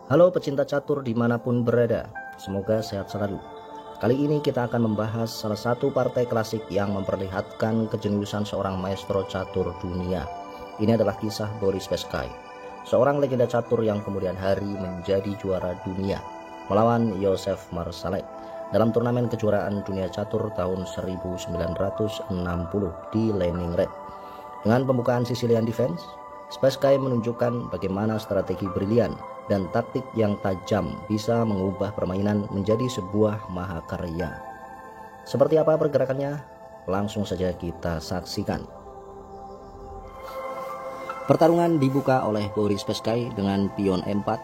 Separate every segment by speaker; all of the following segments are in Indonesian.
Speaker 1: Halo pecinta catur dimanapun berada, semoga sehat selalu. Kali ini kita akan membahas salah satu partai klasik yang memperlihatkan kejeniusan seorang maestro catur dunia. Ini adalah kisah Boris Spassky, seorang legenda catur yang kemudian hari menjadi juara dunia melawan Joseph Marsalek dalam turnamen kejuaraan dunia catur tahun 1960 di Leningrad. Dengan pembukaan Sicilian Defense, Spassky menunjukkan bagaimana strategi brilian dan taktik yang tajam bisa mengubah permainan menjadi sebuah mahakarya. Seperti apa pergerakannya? Langsung saja kita saksikan. Pertarungan dibuka oleh Boris Spassky dengan pion E4,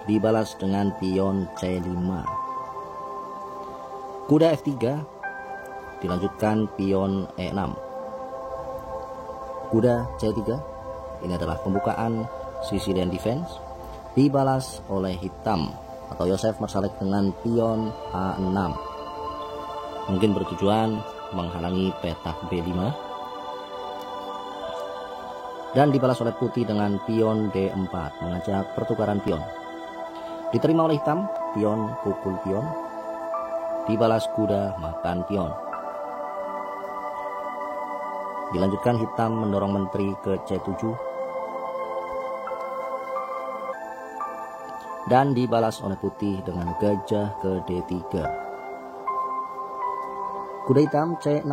Speaker 1: dibalas dengan pion C5. Kuda F3, dilanjutkan pion E6. Kuda C3, ini adalah pembukaan Sicilian Defense, dibalas oleh hitam atau Joseph Marsalek dengan pion A6. Mungkin bertujuan menghalangi petak B5. Dan dibalas oleh putih dengan pion D4, mengajak pertukaran pion. Diterima oleh hitam, pion pukul pion. Dibalas kuda makan pion. Dilanjutkan hitam mendorong menteri ke C7. Dan dibalas oleh putih dengan gajah ke D3. Kuda hitam C6.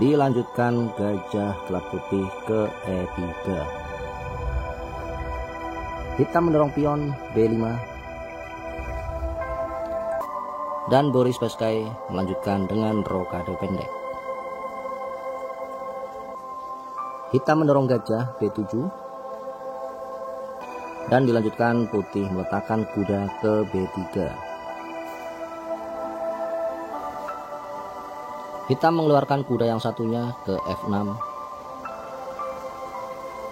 Speaker 1: Dilanjutkan gajah gelap putih ke E3. Hitam mendorong pion B5. Dan Boris Spassky melanjutkan dengan rokade pendek. Hitam mendorong gajah B7. Dan dilanjutkan putih meletakkan kuda ke B3. Hitam mengeluarkan kuda yang satunya ke F6.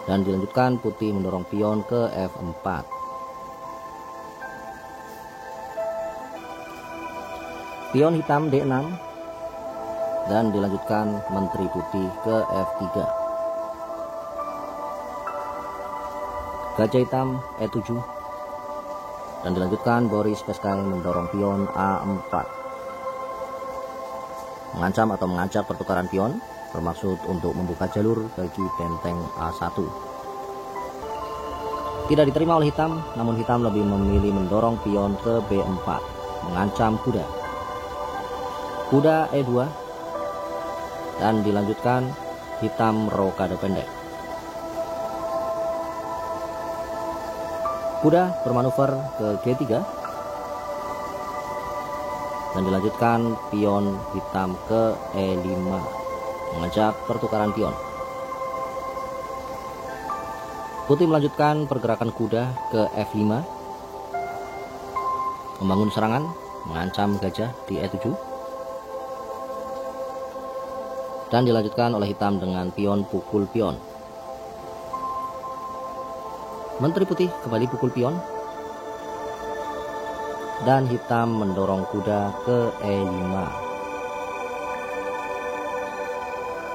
Speaker 1: Dan dilanjutkan putih mendorong pion ke F4. Pion hitam D6. Dan dilanjutkan menteri putih ke F3. Gajah hitam E7. Dan dilanjutkan Boris Spassky mendorong pion A4. Mengancam atau mengajak pertukaran pion, bermaksud untuk membuka jalur bagi benteng A1. Tidak diterima oleh hitam, namun hitam lebih memilih mendorong pion ke B4, mengancam kuda. Kuda E2. Dan dilanjutkan hitam rokade pendek. Kuda bermanuver ke G3. Dan dilanjutkan pion hitam ke E5, mengajak pertukaran pion. Putih melanjutkan pergerakan kuda ke F5, membangun serangan, mengancam gajah di E7. Dan dilanjutkan oleh hitam dengan pion pukul pion. Menteri putih kembali pukul pion. Dan hitam mendorong kuda ke E5.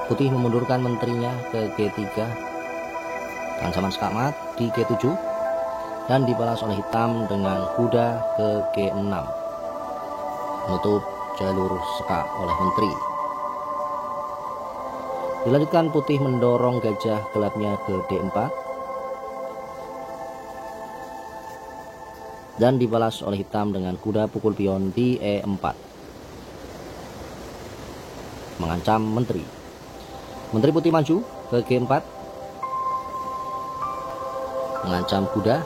Speaker 1: Putih memundurkan menterinya ke G3. Ancaman skamat di G7. Dan dibalas oleh hitam dengan kuda ke G6. Menutup jalur seka oleh menteri. Dilanjutkan putih mendorong gajah gelapnya ke D4. Dan dibalas oleh hitam dengan kuda pukul pion di E4, mengancam menteri. Menteri putih maju ke G4, mengancam kuda.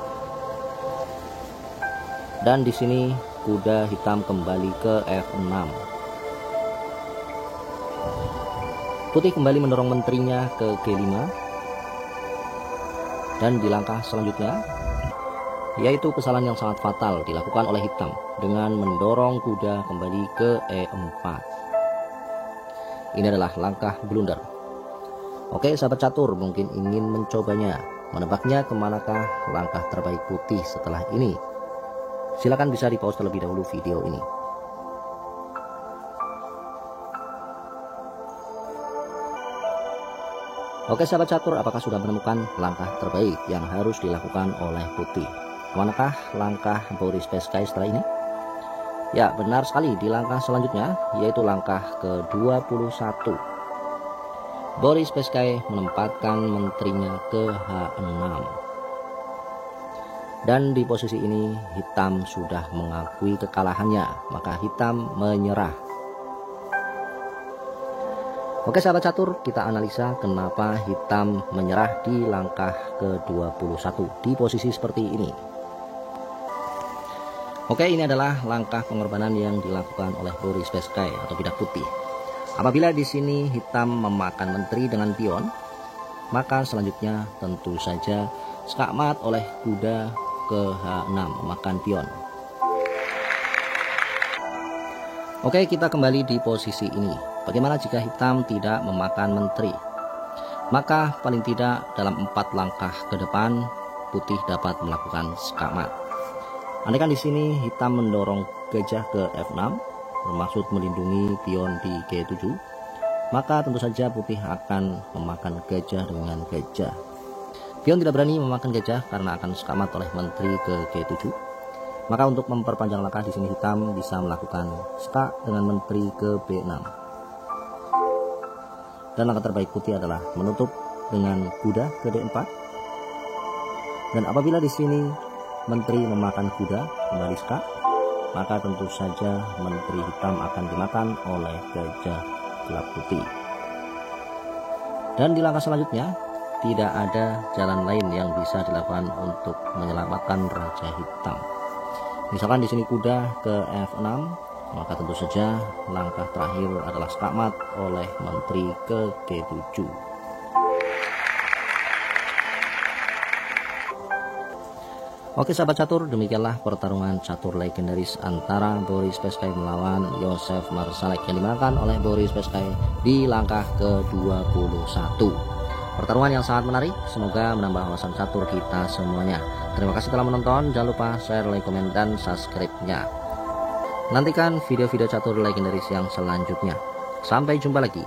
Speaker 1: Dan di sini kuda hitam kembali ke F6. Putih kembali mendorong menterinya ke G5. Dan di langkah selanjutnya, yaitu kesalahan yang sangat fatal dilakukan oleh hitam dengan mendorong kuda kembali ke E4. Ini adalah langkah blunder. Oke sahabat catur, mungkin ingin mencobanya, menebaknya kemanakah langkah terbaik putih setelah ini. Silakan bisa di pause terlebih dahulu video ini. Oke sahabat catur, apakah sudah menemukan langkah terbaik yang harus dilakukan oleh putih? Manakah langkah Boris Beskae setelah ini? Ya, benar sekali, di langkah selanjutnya yaitu langkah ke-21. Boris Beskae menempatkan menterinya ke H6. Dan di posisi ini hitam sudah mengakui kekalahannya, maka hitam menyerah. Oke sahabat catur, kita analisa kenapa hitam menyerah di langkah ke-21 di posisi seperti ini. Oke, ini adalah langkah pengorbanan yang dilakukan oleh Boris Beskae atau bidak putih. Apabila di sini hitam memakan menteri dengan pion, maka selanjutnya tentu saja skakmat oleh kuda ke H6 memakan pion. Oke, kita kembali di posisi ini. Bagaimana jika hitam tidak memakan menteri? Maka paling tidak dalam 4 langkah ke depan putih dapat melakukan skakmat. Andaikan di sini hitam mendorong gajah ke F6 bermaksud melindungi pion di G7, maka tentu saja putih akan memakan gajah dengan gajah. Pion tidak berani memakan gajah karena akan skakmat oleh menteri ke G7. Maka untuk memperpanjang langkah di sini hitam bisa melakukan skak dengan menteri ke B6. Dan langkah terbaik putih adalah menutup dengan kuda ke D4. Dan apabila di sini menteri memakan kuda kembali skak, maka tentu saja menteri hitam akan dimakan oleh gajah gelap putih. Dan di langkah selanjutnya tidak ada jalan lain yang bisa dilakukan untuk menyelamatkan raja hitam. Misalkan di sini kuda ke F6, maka tentu saja langkah terakhir adalah skakmat oleh menteri ke G7. Oke sahabat catur, demikianlah pertarungan catur legendaris antara Boris Beskae melawan Joseph Marszalek yang dimenangkan oleh Boris Beskae di langkah ke-21. Pertarungan yang sangat menarik, semoga menambah wawasan catur kita semuanya. Terima kasih telah menonton, jangan lupa share, like, komen, dan subscribe-nya. Nantikan video-video catur legendaris yang selanjutnya. Sampai jumpa lagi.